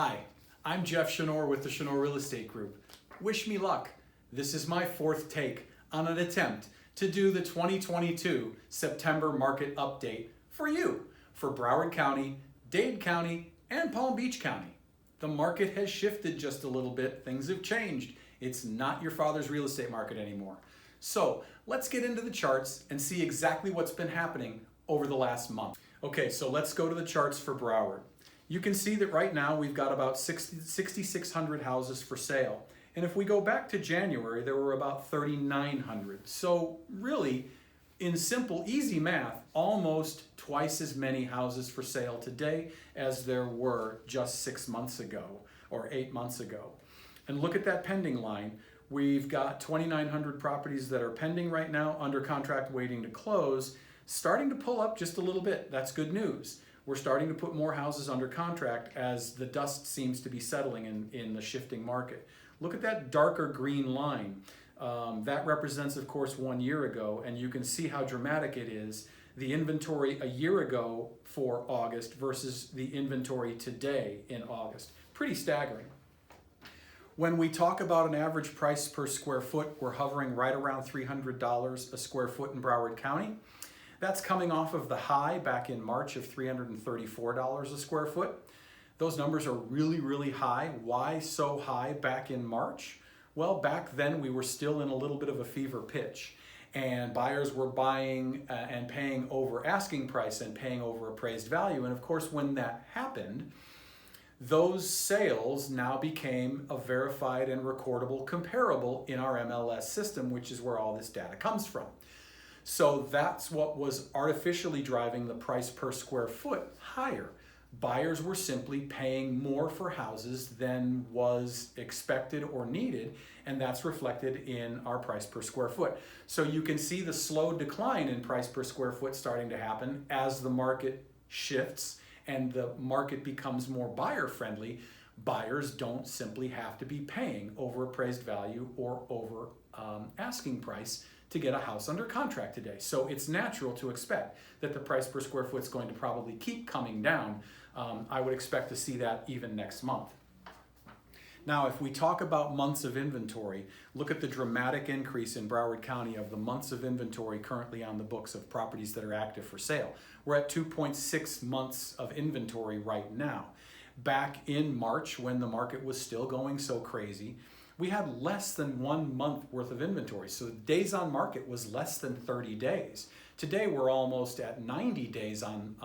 Hi, I'm Jeff Chenore with the Chenore Real Estate Group. Wish me luck. This is my fourth take on an attempt to do the 2022 September market update for you, for Broward County, Dade County, and Palm Beach County. The market has shifted just a little bit. Things have changed. It's not your father's real estate market anymore. So let's get into the charts and see exactly what's been happening over the last month. Okay, so let's go to the charts for Broward. You can see that right now we've got about 6,600 houses for sale. And if we go back to January, there were about 3,900. So really, in simple, easy math, almost twice as many houses for sale today as there were just 6 months ago or 8 months ago. And look at that pending line. We've got 2,900 properties that are pending right now, under contract waiting to close, starting to pull up just a little bit. That's good news. We're starting to put more houses under contract as the dust seems to be settling in the shifting market. Look at that darker green line. That represents, of course, 1 year ago, and you can see how dramatic it is. The inventory a year ago for August versus the inventory today in August. Pretty staggering. When we talk about an average price per square foot, we're hovering right around $300 a square foot in Broward County. That's coming off of the high back in March of $334 a square foot. Those numbers are really, really high. Why so high back in March? Well, back then we were still in a little bit of a fever pitch, and buyers were buying and paying over asking price and paying over appraised value. And of course, when that happened, those sales now became a verified and recordable comparable in our MLS system, which is where all this data comes from. So that's what was artificially driving the price per square foot higher. Buyers were simply paying more for houses than was expected or needed, and that's reflected in our price per square foot. So you can see the slow decline in price per square foot starting to happen as the market shifts and the market becomes more buyer friendly. Buyers don't simply have to be paying over appraised value or over asking price to get a house under contract today. So it's natural to expect that the price per square foot is going to probably keep coming down. I would expect to see that even next month. Now, if we talk about months of inventory, look at the dramatic increase in Broward County of the months of inventory currently on the books of properties that are active for sale. We're at 2.6 months of inventory right now. Back in March, when the market was still going so crazy, we had less than 1 month worth of inventory. So days on market was less than 30 days. Today we're almost at 90 days on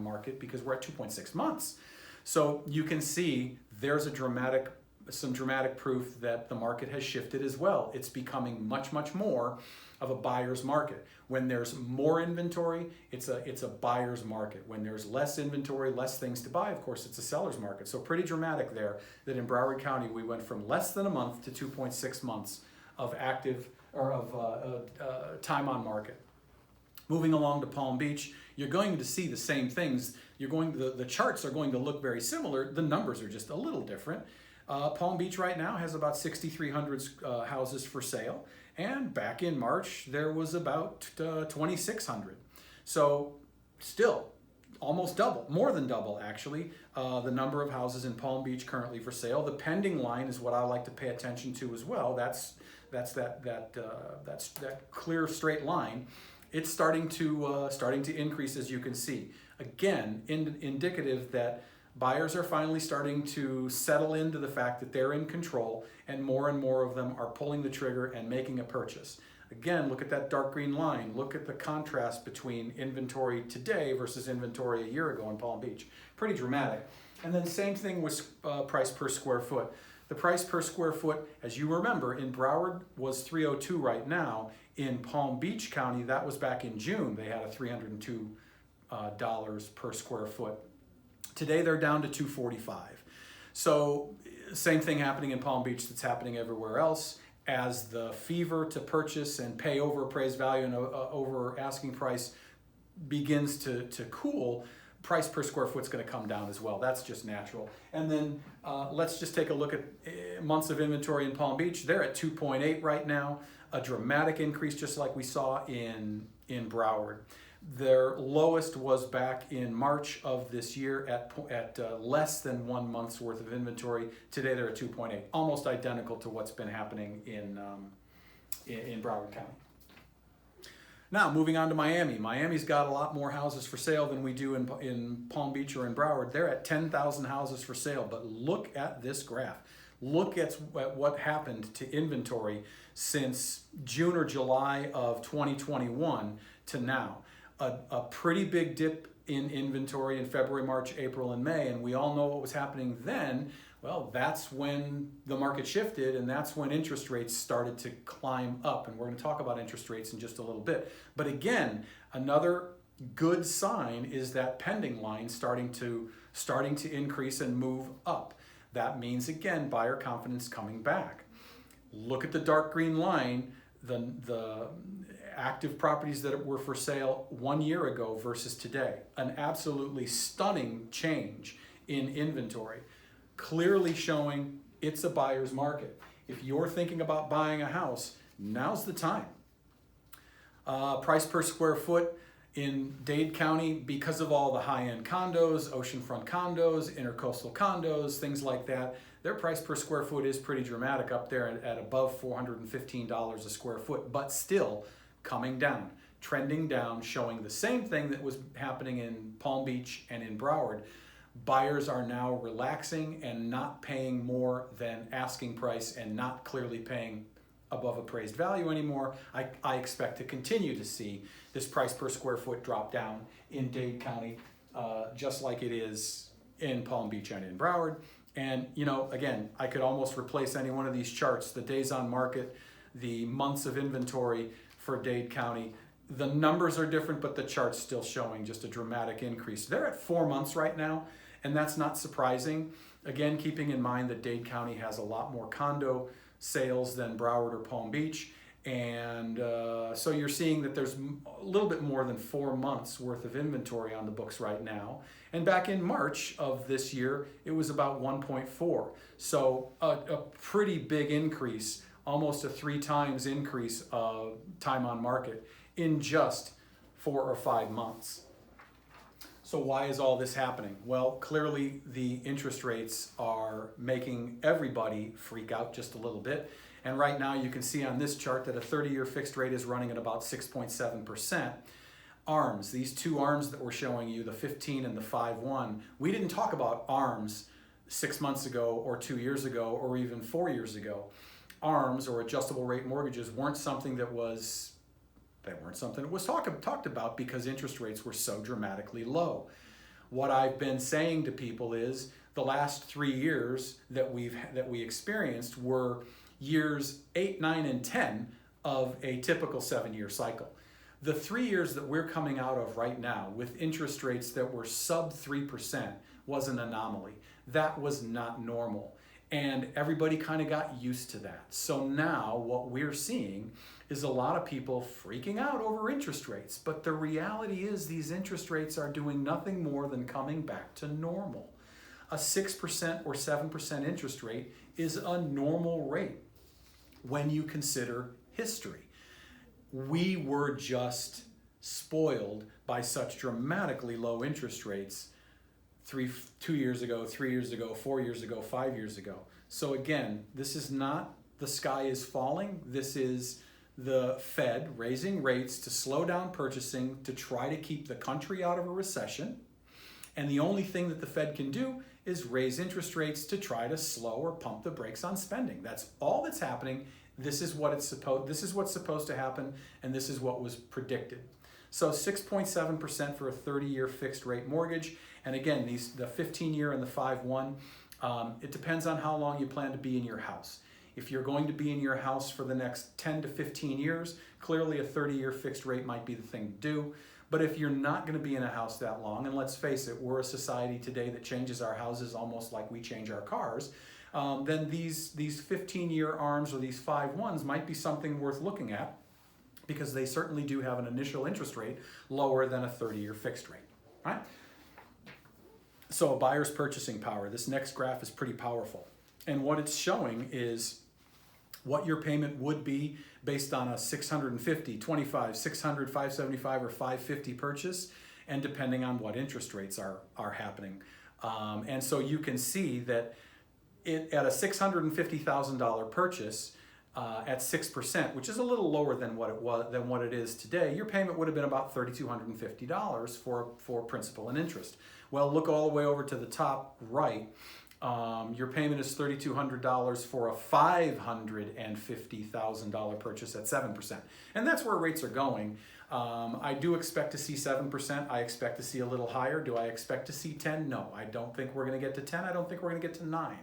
market because we're at 2.6 months. So you can see there's some dramatic proof that the market has shifted as well. It's becoming much, much more of a buyer's market. When there's more inventory, it's a buyer's market. When there's less inventory, less things to buy, of course, it's a seller's market. So pretty dramatic there that in Broward County, we went from less than a month to 2.6 months of active or of time on market. Moving along to Palm Beach, you're going to see the same things. The charts are going to look very similar. The numbers are just a little different. Palm Beach right now has about 6,300 houses for sale. And back in March, there was about 2,600. So still almost double, more than double actually, the number of houses in Palm Beach currently for sale. The pending line is what I like to pay attention to as well. That's that clear straight line. It's starting to increase, as you can see. Again, indicative that buyers are finally starting to settle into the fact that they're in control, and more of them are pulling the trigger and making a purchase. Again, look at that dark green line. Look at the contrast between inventory today versus inventory a year ago in Palm Beach. Pretty dramatic. And then same thing with price per square foot. The price per square foot, as you remember, in Broward was $302 right now. In Palm Beach County, that was back in June. They had a $302 per square foot. Today they're down to $245. So same thing happening in Palm Beach that's happening everywhere else. As the fever to purchase and pay over appraised value and over asking price begins to cool, price per square foot is going to come down as well. That's just natural. And then let's just take a look at months of inventory in Palm Beach. They're at 2.8 right now, a dramatic increase just like we saw in Broward. Their lowest was back in March of this year at less than 1 month's worth of inventory. Today they're at 2.8, almost identical to what's been happening in Broward County. Now, moving on to Miami. Miami's got a lot more houses for sale than we do in Palm Beach or in Broward. They're at 10,000 houses for sale, but look at this graph. Look at what happened to inventory since June or July of 2021 to now. A pretty big dip in inventory in February, March, April, and May, and we all know what was happening then. Well, that's when the market shifted, and that's when interest rates started to climb up, and we're going to talk about interest rates in just a little bit. But again, another good sign is that pending line starting to increase and move up. That means, again, buyer confidence coming back. Look at the dark green line, the active properties that were for sale 1 year ago versus today. An absolutely stunning change in inventory, clearly showing it's a buyer's market. If you're thinking about buying a house, now's the time. Price per square foot in Dade County, because of all the high-end condos, oceanfront condos, intercoastal condos, things like that, their price per square foot is pretty dramatic up there at above $415 a square foot, but still coming down, trending down, showing the same thing that was happening in Palm Beach and in Broward. Buyers are now relaxing and not paying more than asking price and not clearly paying above appraised value anymore. I expect to continue to see this price per square foot drop down in Dade County, just like it is in Palm Beach and in Broward. And, you know, again, I could almost replace any one of these charts, the days on market, the months of inventory for Dade County. The numbers are different, but the chart's still showing just a dramatic increase. They're at 4 months right now, and that's not surprising. Again, keeping in mind that Dade County has a lot more condo sales than Broward or Palm Beach. And so you're seeing that there's a little bit more than 4 months worth of inventory on the books right now. And back in March of this year, it was about 1.4. So a pretty big increase, almost a 3 times increase of time on market in just 4 or 5 months. So why is all this happening? Well, clearly the interest rates are making everybody freak out just a little bit. And right now you can see on this chart that a 30-year fixed rate is running at about 6.7%. ARMs, these two ARMs that we're showing you, the 15 and the 5-1, we didn't talk about ARMs 6 months ago or 2 years ago or even 4 years ago. ARMs, or adjustable rate mortgages, weren't something that was talked about because interest rates were so dramatically low. What I've been saying to people is the last 3 years that we experienced were years 8, 9, and 10 of a typical 7-year cycle. The 3 years that we're coming out of right now with interest rates that were sub 3% was an anomaly. That was not normal. And everybody kind of got used to that. So now what we're seeing is a lot of people freaking out over interest rates. But the reality is these interest rates are doing nothing more than coming back to normal. A 6% or 7% interest rate is a normal rate when you consider history. We were just spoiled by such dramatically low interest rates 2 years ago, 3 years ago, 4 years ago, 5 years ago. So again, this is not the sky is falling. This is the Fed raising rates to slow down purchasing to try to keep the country out of a recession. And the only thing that the Fed can do is raise interest rates to try to slow or pump the brakes on spending. That's all that's happening. This is what's supposed to happen, and this is what was predicted. So 6.7% for a 30-year fixed rate mortgage. And again, the 15-year and the 5-1, it depends on how long you plan to be in your house. If you're going to be in your house for the next 10 to 15 years, clearly a 30-year fixed rate might be the thing to do. But if you're not going to be in a house that long, and let's face it, we're a society today that changes our houses almost like we change our cars, then these 15-year ARMs or these 5-1s might be something worth looking at because they certainly do have an initial interest rate lower than a 30-year fixed rate, right? So a buyer's purchasing power. This next graph is pretty powerful. And what it's showing is what your payment would be based on a 650, 25, 600, 575, or 550 purchase, and depending on what interest rates are happening. And so you can see that at a $650,000 purchase at 6%, which is a little lower than what it is today, your payment would have been about $3,250 for principal and interest. Well, look all the way over to the top right. Your payment is $3,200 for a $550,000 purchase at 7%. And that's where rates are going. I do expect to see 7%. I expect to see a little higher. Do I expect to see 10? No, I don't think we're going to get to 10. I don't think we're going to get to 9.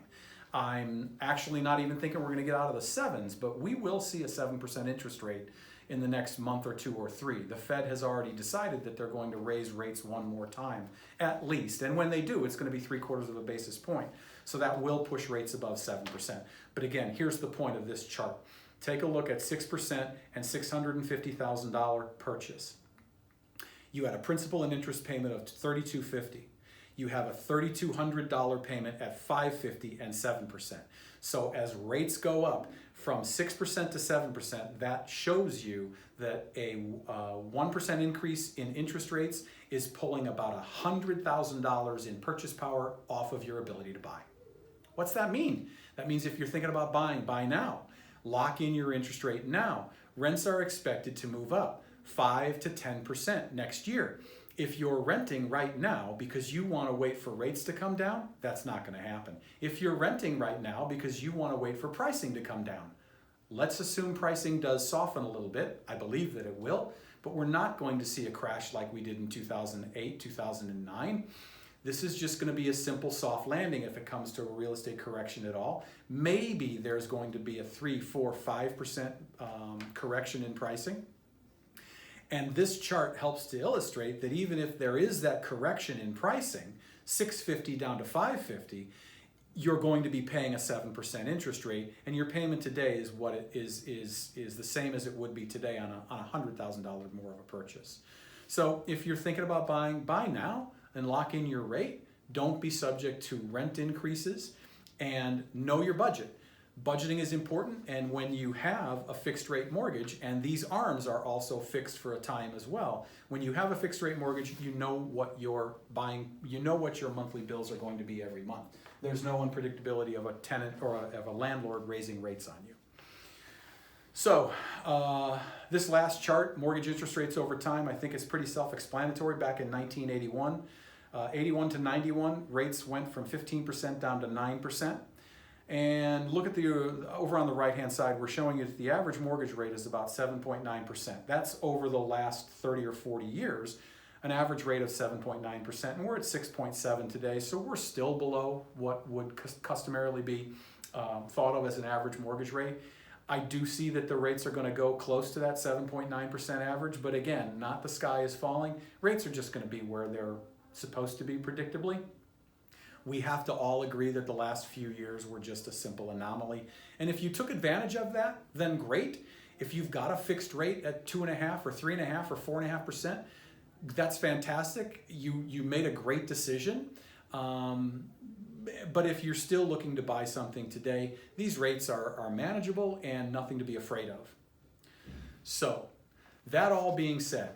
I'm actually not even thinking we're going to get out of the 7s, but we will see a 7% interest rate in the next month or 2 or 3. The Fed has already decided that they're going to raise rates one more time, at least. And when they do, it's going to be 3/4 of a basis point. So that will push rates above 7%. But again, here's the point of this chart. Take a look at 6% and $650,000 purchase. You had a principal and interest payment of $3,250. You have a $3,200 payment at $550 and 7%. So as rates go up from 6% to 7%, that shows you that a 1% increase in interest rates is pulling about $100,000 in purchase power off of your ability to buy. What's that mean? That means if you're thinking about buying, buy now. Lock in your interest rate now. Rents are expected to move up 5 to 10% next year. If you're renting right now because you want to wait for rates to come down, that's not going to happen. If you're renting right now because you want to wait for pricing to come down, let's assume pricing does soften a little bit. I believe that it will, but we're not going to see a crash like we did in 2008, 2009. This is just going to be a simple soft landing if it comes to a real estate correction at all. Maybe there's going to be a 3, 4, 5% correction in pricing. And this chart helps to illustrate that even if there is that correction in pricing, 650 down to 550, you're going to be paying a 7% interest rate, and your payment today is what it is the same as it would be today on a $100,000 more of a purchase. So if you're thinking about buying, buy now and lock in your rate. Don't be subject to rent increases, and know your budget. Budgeting is important, and when you have a fixed rate mortgage, and these ARMs are also fixed for a time as well, when you have a fixed rate mortgage, you know what you're buying, you know what your monthly bills are going to be every month. There's no unpredictability of a tenant or of a landlord raising rates on you. So this last chart, mortgage interest rates over time, I think is pretty self-explanatory. Back in 1981, 81 to 91, rates went from 15% down to 9%. And look at over on the right-hand side, we're showing you that the average mortgage rate is about 7.9%. That's over the last 30 or 40 years, an average rate of 7.9%. And we're at 6.7 today, so we're still below what would customarily be thought of as an average mortgage rate. I do see that the rates are going to go close to that 7.9% average, but again, not the sky is falling. Rates are just going to be where they're supposed to be predictably. We have to all agree that the last few years were just a simple anomaly. And if you took advantage of that, then great. If you've got a fixed rate at 2.5% or 3.5% or 4.5%, that's fantastic. You made a great decision. But if you're still looking to buy something today, these rates are manageable and nothing to be afraid of. So that all being said,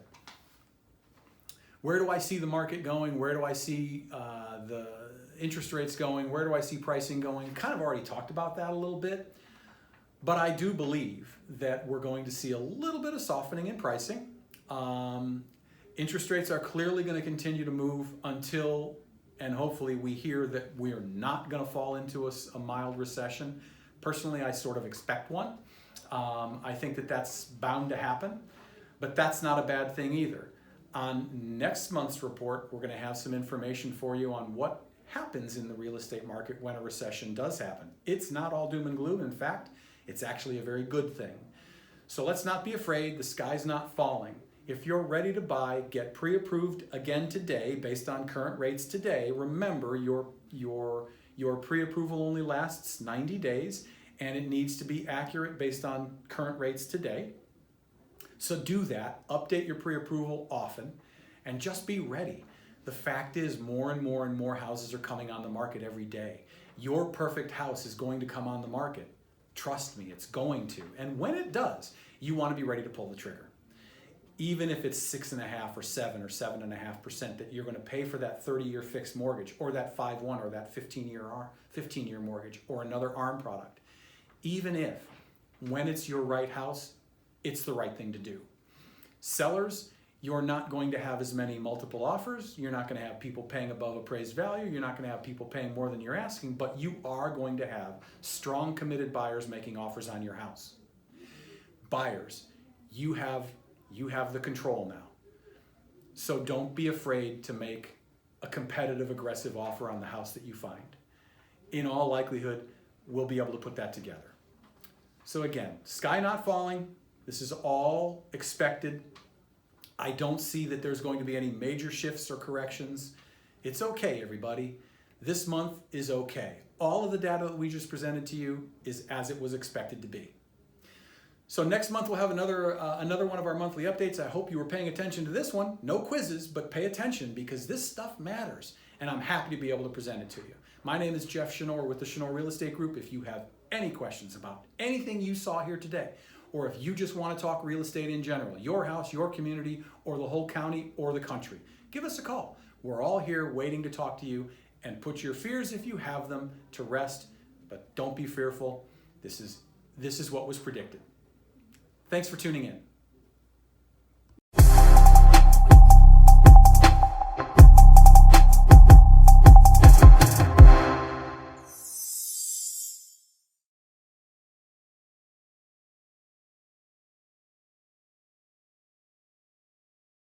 where do I see the market going? Where do I see the interest rates going? Where do I see pricing going? Kind of already talked about that a little bit, but I do believe that we're going to see a little bit of softening in pricing. Interest rates are clearly going to continue to move until, and hopefully we hear that we're not going to fall into a mild recession. Personally, I sort of expect one. I think that that's bound to happen, but that's not a bad thing either. On next month's report, we're going to have some information for you on what happens in the real estate market when a recession does happen. It's not all doom and gloom. In fact, it's actually a very good thing. So let's not be afraid. The sky's not falling. If you're ready to buy, get pre-approved again today based on current rates today. Remember, your pre-approval only lasts 90 days, and it needs to be accurate based on current rates today. So do that. Update your pre-approval often, and just be ready. The fact is, more and more houses are coming on the market every day. Your perfect house is going to come on the market. Trust me, it's going to. And when it does, you want to be ready to pull the trigger. Even if it's 6.5% or 7 or 7.5% that you're going to pay for that 30-year fixed mortgage, or that 5/1, or that 15-year mortgage, or another ARM product. Even if, when it's your right house, it's the right thing to do. Sellers, you're not going to have as many multiple offers. You're not going to have people paying above appraised value. You're not going to have people paying more than you're asking, but you are going to have strong, committed buyers making offers on your house. Buyers, you have the control now. So don't be afraid to make a competitive, aggressive offer on the house that you find. In all likelihood, we'll be able to put that together. So again, sky not falling. This is all expected. I don't see that there's going to be any major shifts or corrections. It's okay, everybody. This month is okay. All of the data that we just presented to you is as it was expected to be. So next month we'll have another one of our monthly updates. I hope you were paying attention to this one. No quizzes, but pay attention because this stuff matters, and I'm happy to be able to present it to you. My name is Jeff Chenore with the Chenore Real Estate Group. If you have any questions about anything you saw here today, or if you just want to talk real estate in general, your house, your community, or the whole county or the country, give us a call. We're all here waiting to talk to you and put your fears, if you have them, to rest. But don't be fearful. This is what was predicted. Thanks for tuning in.